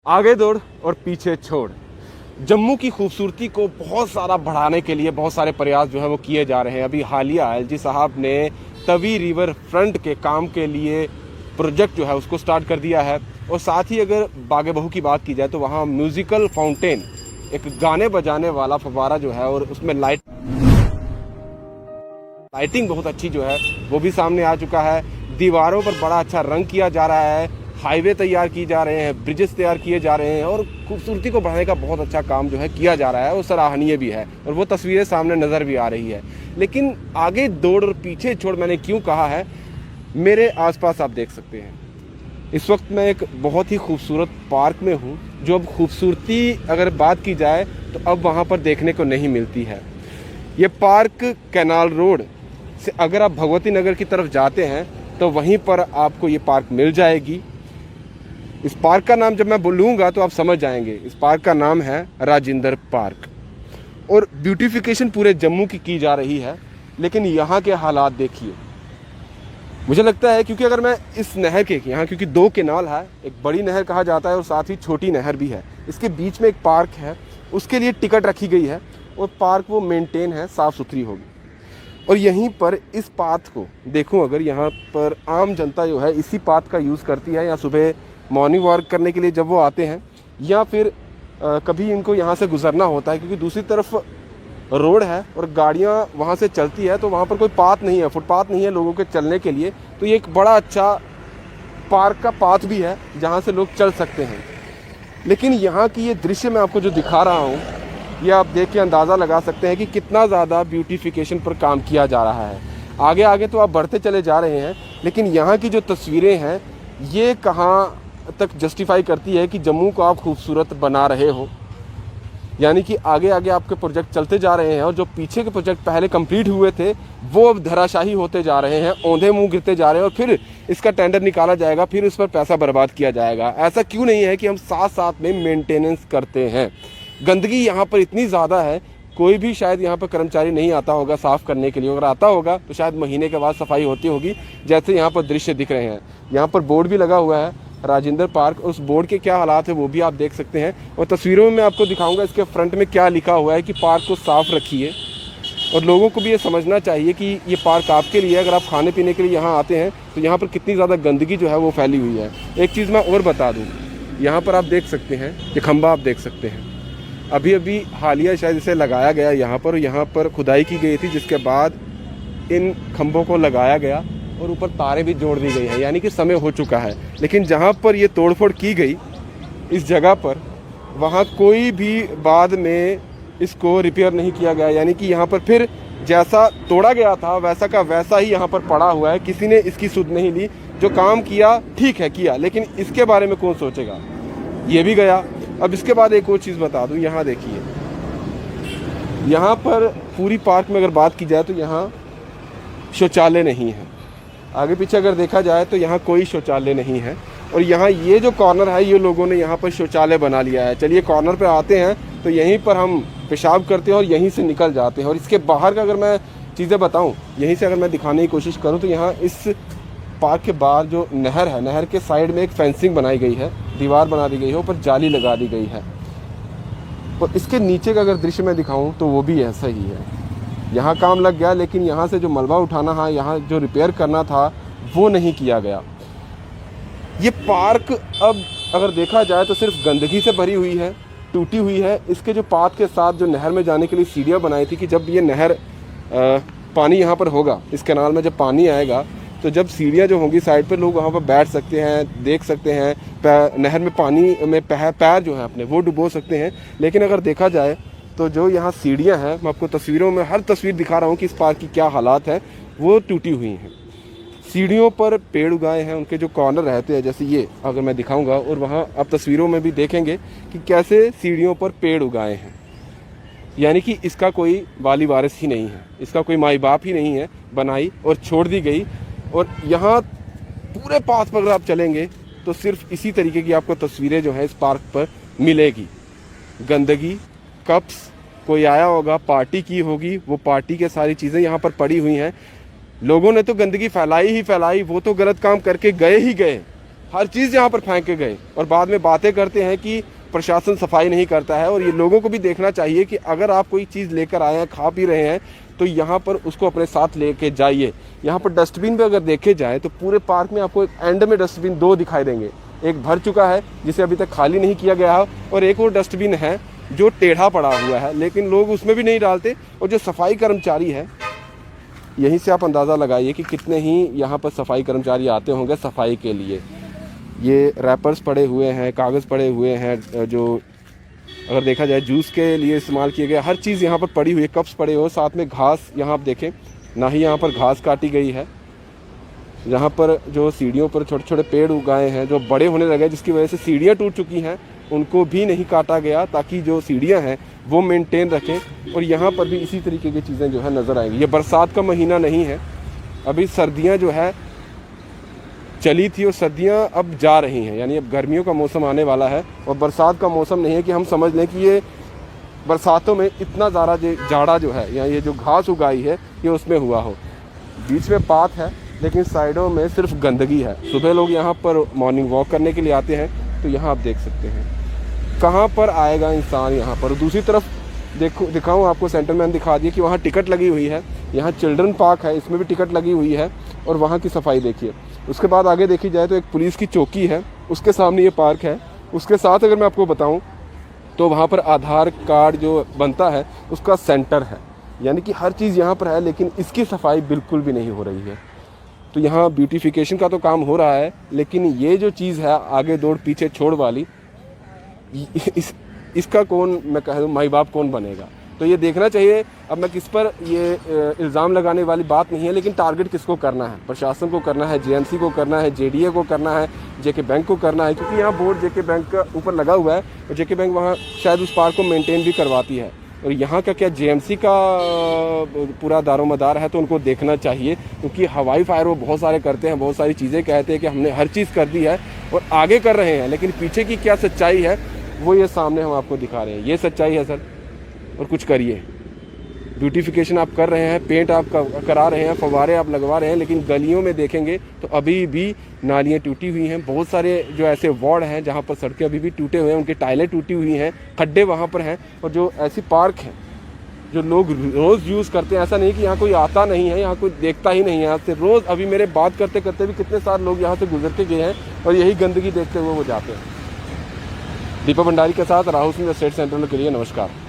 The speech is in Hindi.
आगे दौड़ और पीछे छोड़। जम्मू की खूबसूरती को बहुत सारा बढ़ाने के लिए बहुत सारे प्रयास जो है वो किए जा रहे हैं। अभी हालिया एलजी साहब ने तवी रिवर फ्रंट के काम के लिए प्रोजेक्ट जो है उसको स्टार्ट कर दिया है। और साथ ही अगर बागे बहू की बात की जाए तो वहाँ म्यूजिकल फाउंटेन, एक गाने बजाने वाला फव्वारा जो है और उसमें लाइटिंग बहुत अच्छी जो है वो भी सामने आ चुका है। दीवारों पर बड़ा अच्छा रंग किया जा रहा है, हाईवे तैयार किए जा रहे हैं, ब्रिजेस तैयार किए जा रहे हैं और खूबसूरती को बढ़ाने का बहुत अच्छा काम जो है किया जा रहा है और सराहनीय भी है। और वो तस्वीरें सामने नज़र भी आ रही है। लेकिन आगे दौड़ और पीछे छोड़ मैंने क्यों कहा है, मेरे आसपास आप देख सकते हैं इस वक्त मैं एक बहुत ही खूबसूरत पार्क में हूँ, जो अब खूबसूरती अगर बात की जाए तो अब वहाँ पर देखने को नहीं मिलती है। ये पार्क कैनाल रोड से अगर आप भगवती नगर की तरफ जाते हैं तो वहीं पर आपको ये पार्क मिल जाएगी। इस पार्क का नाम जब मैं बोलूँगा तो आप समझ जाएंगे। इस पार्क का नाम है राजेंद्र पार्क। और ब्यूटिफिकेशन पूरे जम्मू की जा रही है, लेकिन यहाँ के हालात देखिए। मुझे लगता है क्योंकि अगर मैं इस नहर के यहाँ, क्योंकि दो केनाल है, एक बड़ी नहर कहा जाता है और साथ ही छोटी नहर भी है, इसके बीच में एक पार्क है, उसके लिए टिकट रखी गई है और पार्क वो मेंटेन है, साफ़ सुथरी होगी। और यहीं पर इस पाथ को देखूं, अगर यहाँ पर आम जनता जो है इसी पाथ का यूज़ करती है, या सुबह मॉर्निंग वॉक करने के लिए जब वो आते हैं, या फिर कभी इनको यहाँ से गुजरना होता है क्योंकि दूसरी तरफ रोड है और गाड़ियाँ वहाँ से चलती है, तो वहाँ पर कोई पाथ नहीं है, फुटपाथ नहीं है लोगों के चलने के लिए। तो ये एक बड़ा अच्छा पार्क का पाथ भी है जहाँ से लोग चल सकते हैं। लेकिन यहाँ की ये दृश्य मैं आपको जो दिखा रहा हूँ, ये आप देख के अंदाज़ा लगा सकते हैं कि कितना ज़्यादा ब्यूटिफिकेशन पर काम किया जा रहा है। आगे आगे तो आप बढ़ते चले जा रहे हैं, लेकिन यहाँ की जो तस्वीरें हैं ये कहाँ तक जस्टिफाई करती है कि जम्मू को आप खूबसूरत बना रहे हो। यानी कि आगे आगे आपके प्रोजेक्ट चलते जा रहे हैं और जो पीछे के प्रोजेक्ट पहले कंप्लीट हुए थे वो अब धराशाही होते जा रहे हैं, औंधे मुंह गिरते जा रहे हैं और फिर इसका टेंडर निकाला जाएगा, फिर इस पर पैसा बर्बाद किया जाएगा। ऐसा क्यों नहीं है कि हम साथ साथ में मेंटेनेंस करते हैं। गंदगी यहाँ पर इतनी ज़्यादा है, कोई भी शायद यहाँ पर कर्मचारी नहीं आता होगा साफ़ करने के लिए। अगर आता होगा तो शायद महीने के बाद सफाई होती होगी, जैसे यहाँ पर दृश्य दिख रहे हैं। यहाँ पर बोर्ड भी लगा हुआ है राजेंद्र पार्क, उस बोर्ड के क्या हालात है वो भी आप देख सकते हैं। और तस्वीरों में मैं आपको दिखाऊंगा इसके फ्रंट में क्या लिखा हुआ है कि पार्क को साफ़ रखिए। और लोगों को भी ये समझना चाहिए कि ये पार्क आपके लिए, अगर आप खाने पीने के लिए यहाँ आते हैं तो यहाँ पर कितनी ज़्यादा गंदगी जो है वो फैली हुई है। एक चीज़ मैं और बता दूँ, यहाँ पर आप देख सकते हैं ये खंभा आप देख सकते हैं, अभी अभी हालिया शायद इसे लगाया गया यहाँ पर खुदाई की गई थी, जिसके बाद इन खंभों को लगाया गया और ऊपर तारें भी जोड़ दी गई हैं, यानी कि समय हो चुका है। लेकिन जहाँ पर ये तोड़फोड़ की गई इस जगह पर, वहाँ कोई भी बाद में इसको रिपेयर नहीं किया गया, यानी कि यहाँ पर फिर जैसा तोड़ा गया था वैसा का वैसा ही यहाँ पर पड़ा हुआ है। किसी ने इसकी सुध नहीं ली। जो काम किया ठीक है किया, लेकिन इसके बारे में कौन सोचेगा, ये भी गया। अब इसके बाद एक और चीज़ बता दूँ, यहाँ देखिए, यहाँ पर पूरी पार्क में अगर बात की जाए तो यहाँ शौचालय नहीं है। आगे पीछे अगर देखा जाए तो यहाँ कोई शौचालय नहीं है। और यहाँ ये जो कॉर्नर है ये लोगों ने यहाँ पर शौचालय बना लिया है। चलिए कॉर्नर पे आते हैं तो यहीं पर हम पेशाब करते हैं और यहीं से निकल जाते हैं। और इसके बाहर का अगर मैं चीज़ें बताऊँ, यहीं से अगर मैं दिखाने की कोशिश करूँ तो यहाँ इस पार्क के बाहर जो नहर है, नहर के साइड में एक फेंसिंग बनाई गई है, दीवार बना दी गई है, ऊपर जाली लगा दी गई है। और इसके नीचे का अगर दृश्य मैं दिखाऊँ तो वो भी ऐसा ही है। यहाँ काम लग गया, लेकिन यहाँ से जो मलबा उठाना है, यहाँ जो रिपेयर करना था वो नहीं किया गया। ये पार्क अब अगर देखा जाए तो सिर्फ गंदगी से भरी हुई है, टूटी हुई है। इसके जो पाथ के साथ जो नहर में जाने के लिए सीढ़ियाँ बनाई थी कि जब ये नहर पानी यहाँ पर होगा, इस कैनाल में जब पानी आएगा तो जब सीढ़ियाँ जो होंगी साइड पर, लोग वहाँ पर बैठ सकते हैं, देख सकते हैं, नहर में पानी में पैर जो है अपने वो डुबो सकते हैं। लेकिन अगर देखा जाए तो जो यहाँ सीढ़ियाँ हैं, मैं आपको तस्वीरों में हर तस्वीर दिखा रहा हूँ कि इस पार्क की क्या हालात हैं, वो टूटी हुई हैं। सीढ़ियों पर पेड़ उगाए हैं, उनके जो कॉर्नर रहते हैं, जैसे ये अगर मैं दिखाऊंगा, और वहाँ आप तस्वीरों में भी देखेंगे कि कैसे सीढ़ियों पर पेड़ उगाए हैं। यानी कि इसका कोई वाली वारिस ही नहीं है, इसका कोई माई बाप ही नहीं है, बनाई और छोड़ दी गई। और यहाँ पूरे पाथ पर अगर आप चलेंगे तो सिर्फ इसी तरीके की आपको तस्वीरें जो है इस पार्क पर मिलेगी। गंदगी, कप्स, कोई आया होगा, पार्टी की होगी, वो पार्टी के सारी चीज़ें यहाँ पर पड़ी हुई हैं। लोगों ने तो गंदगी फैलाई ही फैलाई, वो तो गलत काम करके गए ही गए, हर चीज़ यहाँ पर फेंक के गए और बाद में बातें करते हैं कि प्रशासन सफाई नहीं करता है। और ये लोगों को भी देखना चाहिए कि अगर आप कोई चीज़ लेकर आए हैं, खा पी रहे हैं, तो यहाँ पर उसको अपने साथ लेके जाइए। यहाँ पर डस्टबिन पे अगर देखे जाए तो पूरे पार्क में आपको एक एंड में डस्टबिन 2 दिखाई देंगे। एक भर चुका है जिसे अभी तक खाली नहीं किया गया है, और एक और डस्टबिन है जो टेढ़ा पड़ा हुआ है, लेकिन लोग उसमें भी नहीं डालते। और जो सफाई कर्मचारी है, यहीं से आप अंदाज़ा लगाइए कि कितने ही यहाँ पर सफाई कर्मचारी आते होंगे सफाई के लिए। ये रैपर्स पड़े हुए हैं, कागज़ पड़े हुए हैं, जो अगर देखा जाए जूस के लिए इस्तेमाल किए गए, हर चीज़ यहाँ पर पड़ी हुई है। कप्स पड़े हुए, साथ में घास, यहाँ आप देखें ना ही यहाँ पर घास काटी गई है। यहाँ पर जो सीढ़ियों पर छोटे छोटे पेड़ उगाए हैं जो बड़े होने लगे, जिसकी वजह से सीढ़ियाँ टूट चुकी हैं, उनको भी नहीं काटा गया ताकि जो सीढ़ियाँ हैं वो मेंटेन रखें। और यहाँ पर भी इसी तरीके की चीज़ें जो है नज़र आएंगी। ये बरसात का महीना नहीं है, अभी सर्दियाँ जो है चली थी और सर्दियाँ अब जा रही हैं, यानी अब गर्मियों का मौसम आने वाला है। और बरसात का मौसम नहीं है कि हम समझ लें कि ये बरसातों में इतना ज़्यादा जाड़ा जो है या ये जो घास उगाई है ये उसमें हुआ हो। बीच में पाथ है लेकिन साइडों में सिर्फ गंदगी है। सुबह लोग यहाँ पर मॉर्निंग वॉक करने के लिए आते हैं, तो यहाँ आप देख सकते हैं कहाँ पर आएगा इंसान यहाँ पर। दूसरी तरफ दिखाऊँ आपको, सेंटर मैन दिखा दिए कि वहाँ टिकट लगी हुई है। यहाँ चिल्ड्रन पार्क है, इसमें भी टिकट लगी हुई है, और वहाँ की सफाई देखिए। उसके बाद आगे देखी जाए तो एक पुलिस की चौकी है, उसके सामने ये पार्क है। उसके साथ अगर मैं आपको बताऊँ तो वहाँ पर आधार कार्ड जो बनता है उसका सेंटर है, यानी कि हर चीज़ यहाँ पर है, लेकिन इसकी सफाई बिल्कुल भी नहीं हो रही है। तो यहाँ ब्यूटिफिकेशन का तो काम हो रहा है, लेकिन ये जो चीज़ है आगे दौड़ पीछे छोड़ वाली, इसका कौन, मैं कह दूँ माई बाप कौन बनेगा। तो ये देखना चाहिए। अब मैं किस पर ये इल्ज़ाम लगाने वाली बात नहीं है, लेकिन टारगेट किसको करना है? प्रशासन को करना है, जेएमसी को करना है, जेडीए को करना है, जेके बैंक को करना है, क्योंकि यहाँ बोर्ड जेके बैंक का ऊपर लगा हुआ है और जेके बैंक वहाँ शायद उस पार्क को मेंटेन भी करवाती है। और यहाँ का क्या जेएमसी का पूरा दारोमदार है, तो उनको देखना चाहिए, क्योंकि हवाई फायर वो बहुत सारे करते हैं, बहुत सारी चीज़ें कहते हैं कि हमने हर चीज़ कर दी है और आगे कर रहे हैं, लेकिन पीछे की क्या सच्चाई है वो ये सामने हम आपको दिखा रहे हैं। ये सच्चाई है सर। और कुछ करिए, ब्यूटिफिकेशन आप कर रहे हैं, पेंट आप करा रहे हैं, फव्वारे आप लगवा रहे हैं, लेकिन गलियों में देखेंगे तो अभी भी नालियाँ टूटी हुई हैं। बहुत सारे जो ऐसे वार्ड हैं जहाँ पर सड़कें अभी भी टूटे हुए हैं, उनकी टाइलें टूटी हुई हैं, खड्डे वहाँ पर हैं। और जो ऐसी पार्क हैं जो लोग रोज़ यूज़ करते हैं, ऐसा नहीं कि यहाँ कोई आता नहीं है, यहाँ कोई देखता ही नहीं है यहाँ से। रोज़ अभी मेरे बात करते करते भी कितने सारे लोग यहाँ से गुजर के गए हैं और यही गंदगी देखते हुए वो जाते हैं। दीपक भंडारी के साथ राहुल सिंह, स्टेट सेंट्रल के लिए नमस्कार।